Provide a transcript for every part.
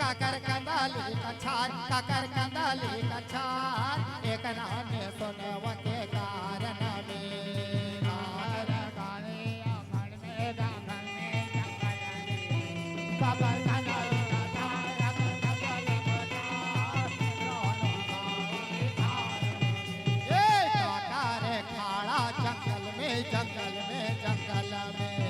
काकर कंदाली कछार काकर कंदाली कछार एक नाम सुनव के कारण में कार गाने आंगन में जंगल में काकर कंदाली जंगल में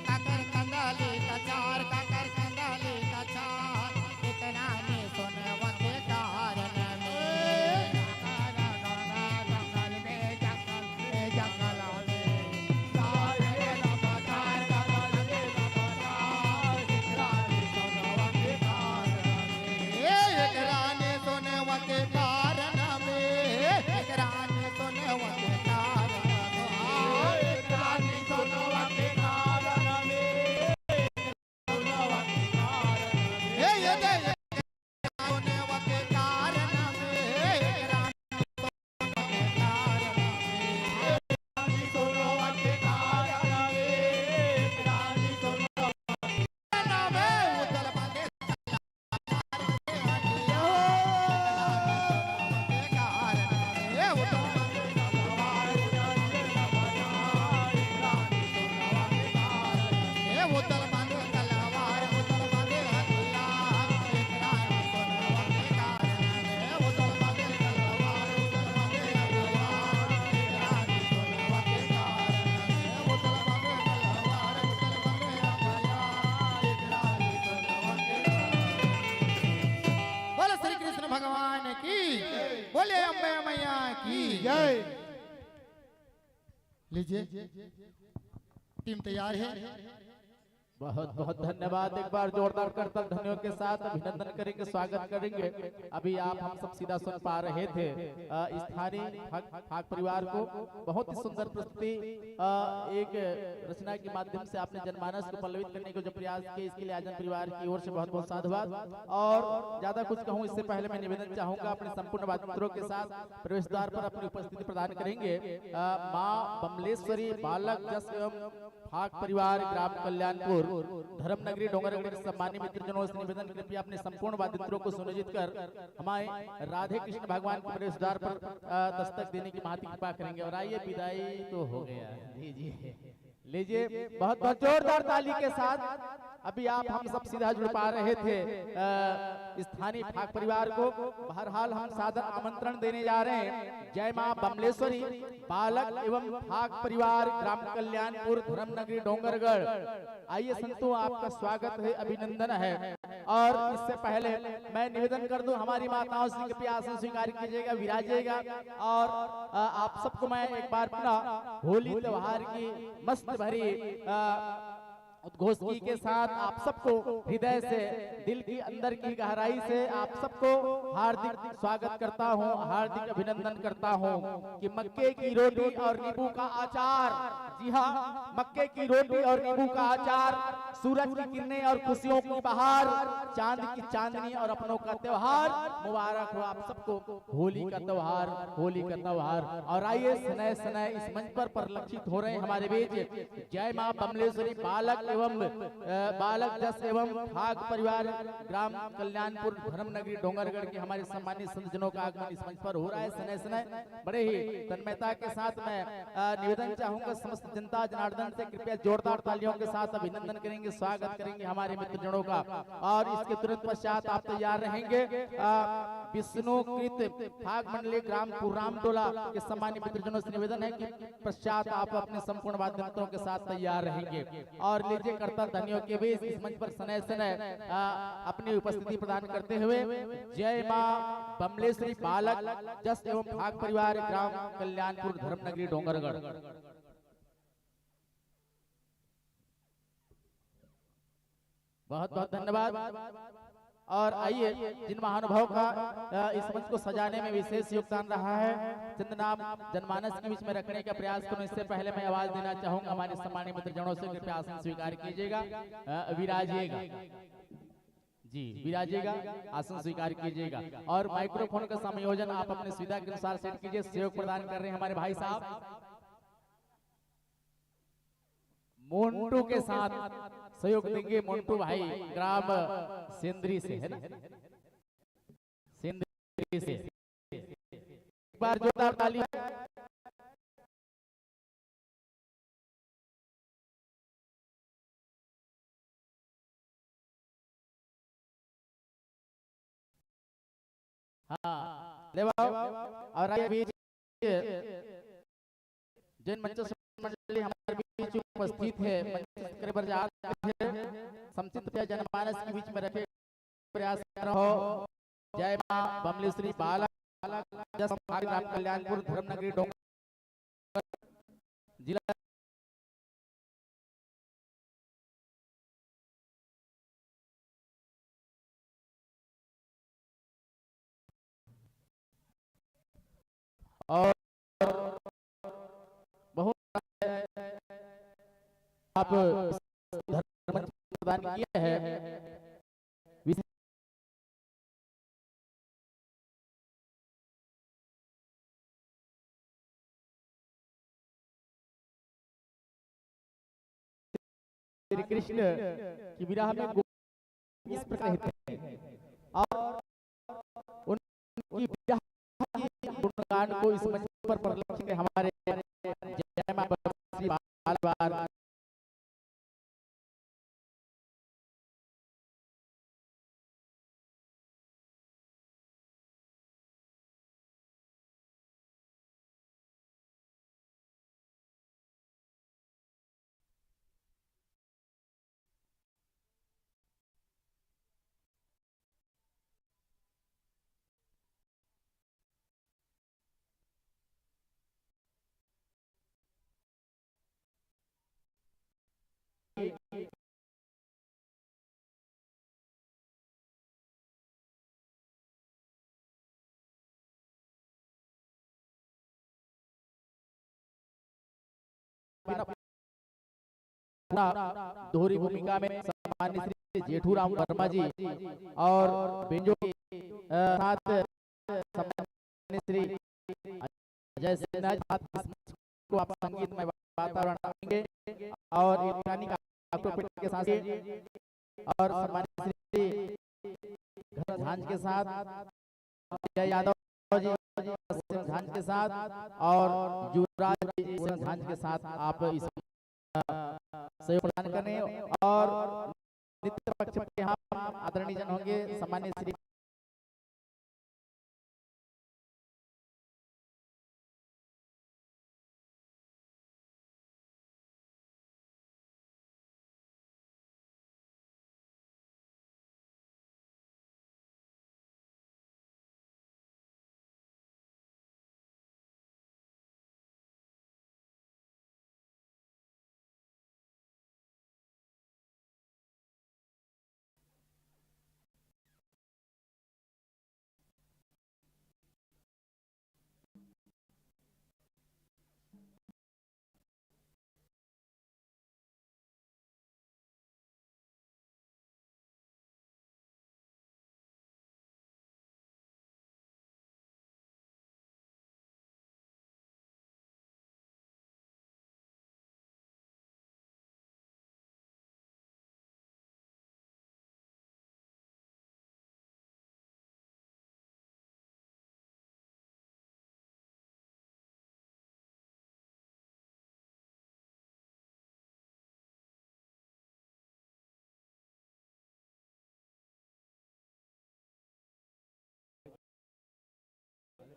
काकर कंदाली कछार काकर कंदाली कछार इतना में सुनव के कारण में जंगल में जंगल में सारे लगातार कंदाली लगातार रानी सुनव के कारण में एक रानी सुनव के कारण में एक रानी सुनव के भगवान की बोले अम्बे मैया की जय। लीजिए टीम तैयार है। बहुत बहुत धन्यवाद। एक बार जोरदार करतल ध्वनियों के साथ अभिनंदन करेंगे, स्वागत करेंगे। अभी आप हम सब सीधा सुन पा रहे थे स्थानीय फाग परिवार को बहुत ही सुंदर प्रस्तुति एक रचना के माध्यम से आपने जनमानस को पल्लवित करने को जो प्रयास किए, इसके लिए आजन परिवार की ओर से बहुत बहुत साधुवाद। और ज्यादा कुछ कहूँ इससे पहले मैं निवेदन चाहूंगा अपने संपूर्ण वाद्ययंत्रों के साथ प्रवेश द्वार पर अपनी उपस्थिति प्रदान करेंगे माँ बमलेश्वरी बालक जस एवं फाग परिवार ग्राम कल्याणपुर धर्मनगरी डोंगरगढ़ के सम्मानित मित्रजनों से निवेदन कृपया अपने संपूर्ण वाद्ययंत्रों को सुनियोजित कर हमारे राधे कृष्ण भगवान के प्रवेश द्वार पर दस्तक देने की महती कृपा करेंगे। और आइए विदाई तो हो गया, लीजिए बहुत बहुत जोरदार ताली के साथ। अभी आप हम सब सीधा जुड़ पा रहे थे स्थानीय फाग परिवार को। बहरहाल हम सादर आमंत्रण देने जा रहे हैं जय मां बमलेश्वरी बालक एवं फाग परिवार ग्राम कल्याणपुर धर्मनगरी डोंगरगढ़। आइए संतों, आपका स्वागत है, अभिनंदन है। और इससे पहले मैं निवेदन कर दूं हमारी माताओं से कृपया आसन स्वीकार कीजिएगा, विराजिएगा। और आप सबको मैं एक बार पुनः होली त्योहार की मस्त भरी उद्घोषकी के साथ आप सबको हृदय से, दिल की अंदर की गहराई से आप सबको हार्दिक स्वागत करता हूं, हार्दिक अभिनंदन करता हूं कि मक्के की रोटी और नींबू का अचार, जी हां, मक्के की रोटी और नींबू का अचार, सूरज की किरणें और खुशियों की बहार, चांद की चांदनी और अपनों का त्योहार मुबारक हो आप सबको। होली का त्योहार, होली का त्योहार। और आइए सनय सनय इस मंच पर परिलक्षित हो रहे हैं हमारे बीच जय मां बमलेश्वरी बालक एवं बालक जस एवं फाग परिवार ग्राम कल्याणपुर धर्मनगरी डोंगरगढ़ के हमारे सम्मानित संतजनों का आगमन इस मंच पर हो रहा है। सनय सनय बड़े ही तन्मयता के साथ मैं निवेदन चाहूंगा समस्त जनता जनार्दन से कृपया जोरदार तालियों के साथ अभिनंदन करेंगे, स्वागत करेंगे हमारे मित्रजनों का। और इसके तुरंत पश्चात आप तैयार रहेंगे विष्णुकृत फाग मंडली ग्राम पुराम टोला के सम्मानित मित्रजनों से निवेदन है कि पश्चात आप अपने संपूर्ण वाद्ययंत्रों के साथ तैयार रहेंगे। और लीजिए करता धनियों के बीच इस मंच पर सनय सनय अपनी उपस्थिति प्रदान करते हुए जय मां बमलेश्वरी बालक जस एवं फाग परिवार ग्राम कल्याणपुर धर्मनगरी डोंगरगढ़। बहुत बहुत धन्यवाद। और आइए जिन महानुभाव का इस मंच को सजाने में विशेष योगदान रहा है, चंदनाम जनमानस के बीच में रखने का प्रयास करूं, इससे पहले मैं आवाज देना चाहूंगा हमारे सम्मानित मित्रजनों से कृपया आसन स्वीकार कीजिएगा, विराजिएगा जी, विराजिएगा, आसन स्वीकार कीजिएगा। और माइक्रोफोन का समायोजन आप अपने सुविधा के अनुसार सेट कीजिए। सहयोग प्रदान कर रहे हैं हमारे भाई साहब मोन्टू के साथ सहयोग देंगे मोन्टू भाई ग्राम सेंद्री से है ना, सेंद्री से एक बार जोरदार ताली। हाँ ले आओ। और आगे बीच जैन मंच मंडली हमारे बीच उपस्थित है, मंच करे पर जा समचित जनमानस के बीच में रखे प्रयास कर रहो। जय मां बमलेश्वरी बाला जस राम कल्याणपुर धर्मनगरी डोंगर जिला और बहुत आप धर्म प्रदान किए हैं। श्री कृष्ण की विरह में इस प्रकार रहते हैं और उनकी विरह की गुणगान को इस मंच पर प्रदर्शित हमारे जय मां बमलेश्वरी बाला दोहरी भूमिका में सम्मानित श्री जेठूराम वर्मा जी और बेंजो के साथ सम्मानित श्री अजय सिन्हा को आप संगीतमय वातावरण देंगे और इलेक्ट्रॉनिक ऑक्टोपेड के साथ और सम्मानित श्री घन झांझ के साथ जय यादव जी झांझ के साथ और युवराज जी झांझ के साथ आप इस सहयोग प्रदान करने और नित्य पक्ष के यहाँ आदरणीय जन होंगे सम्मानित Shri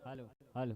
hello hello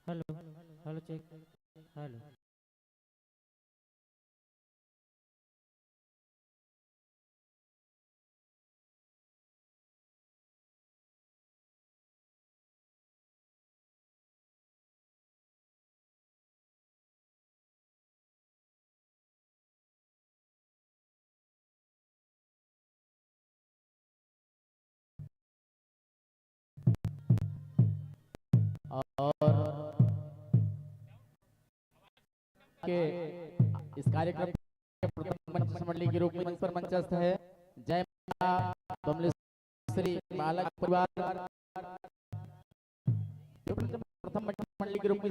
hello hello check hello. और के इस कार्यक्रम के प्रथम मंच मंडली के रूप में मंच पर मंचस्थ है जय माता बमलेश्वरी बालक परिवार। प्रथम मंच मंडली के रूप में